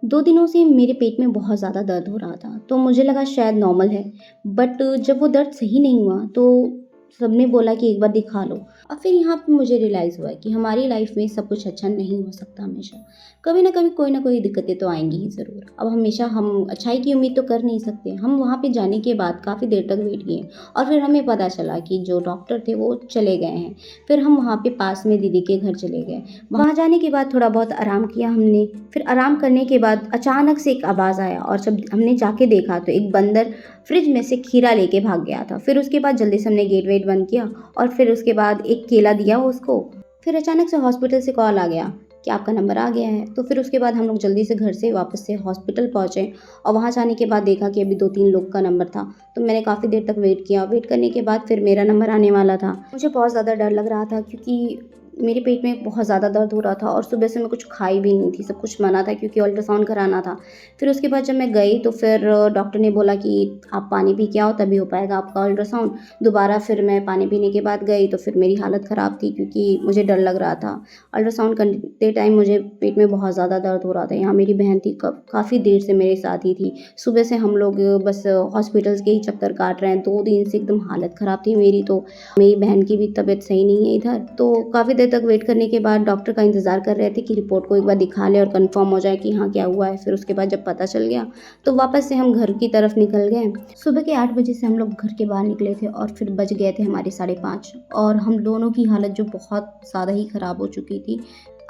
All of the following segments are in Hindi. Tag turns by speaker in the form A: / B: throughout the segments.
A: 2 दिनों से मेरे पेट में बहुत ज़्यादा दर्द हो रहा था, तो मुझे लगा शायद नॉर्मल है। बट जब वो दर्द सही नहीं हुआ, तो सबने बोला कि एक बार दिखा लो। और फिर यहाँ पे मुझे रियलाइज़ हुआ कि हमारी लाइफ़ में सब कुछ अच्छा नहीं हो सकता हमेशा। कभी न कभी कोई न कोई दिक्कतें तो आएँगी ही ज़रूर। अब हमेशा हम अच्छाई की उम्मीद तो कर नहीं सकते। हम वहाँ पे जाने के बाद काफ़ी देर तक वेट किए और फिर हमें पता चला कि जो डॉक्टर थे वो चले गए हैं। फिर हम वहाँ पे पास में दीदी के घर चले गए। वहाँ जाने के बाद थोड़ा बहुत आराम किया हमने। फिर आराम करने के बाद अचानक से एक आवाज़ आया और जब हमने जाके देखा तो एक बंदर फ्रिज में से खीरा लेके भाग गया था। फिर उसके बाद जल्दी से हमने गेट वेट बंद किया और फिर उसके बाद एक केला दिया उसको। फिर अचानक से हॉस्पिटल से कॉल आ गया कि आपका नंबर आ गया है। तो फिर उसके बाद हम लोग जल्दी से घर से वापस से हॉस्पिटल पहुँचे और वहाँ जाने के बाद देखा कि अभी 2-3 लोग का नंबर था। तो मैंने काफ़ी देर तक वेट किया। वेट करने के बाद फिर मेरा नंबर आने वाला था। मुझे बहुत ज़्यादा डर लग रहा था क्योंकि मेरे पेट में बहुत ज़्यादा दर्द हो रहा था और सुबह से मैं कुछ खाई भी नहीं थी, सब कुछ मना था क्योंकि अल्ट्रासाउंड कराना था। फिर उसके बाद जब मैं गई तो फिर डॉक्टर ने बोला कि आप पानी पी के आओ तभी हो पाएगा आपका अल्ट्रासाउंड। दोबारा फिर मैं पानी पीने के बाद गई तो फिर मेरी हालत ख़राब थी क्योंकि मुझे डर लग रहा था। अल्ट्रासाउंड करते टाइम मुझे पेट में बहुत ज़्यादा दर्द हो रहा था। यहाँ मेरी बहन थी काफ़ी देर से मेरे साथ ही थी। सुबह से हम लोग बस हॉस्पिटल्स के ही चक्कर काट रहे हैं। 2 दिन से एकदम हालत ख़राब थी मेरी तो। मेरी बहन की भी तबीयत सही नहीं है इधर। तो काफ़ी देर तक वेट करने के बाद डॉक्टर का इंतज़ार कर रहे थे कि रिपोर्ट को एक बार दिखा लें और कन्फर्म हो जाए कि हाँ, क्या हुआ है। फिर उसके बाद जब पता चल गया तो वापस से हम घर की तरफ निकल गए। सुबह के 8 बजे से हम लोग घर के बाहर निकले थे और फिर बज गए थे हमारे 5:30 और हम दोनों की हालत जो बहुत ज़्यादा ही ख़राब हो चुकी थी।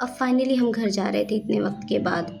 A: अब फाइनली हम घर जा रहे थे इतने वक़्त के बाद।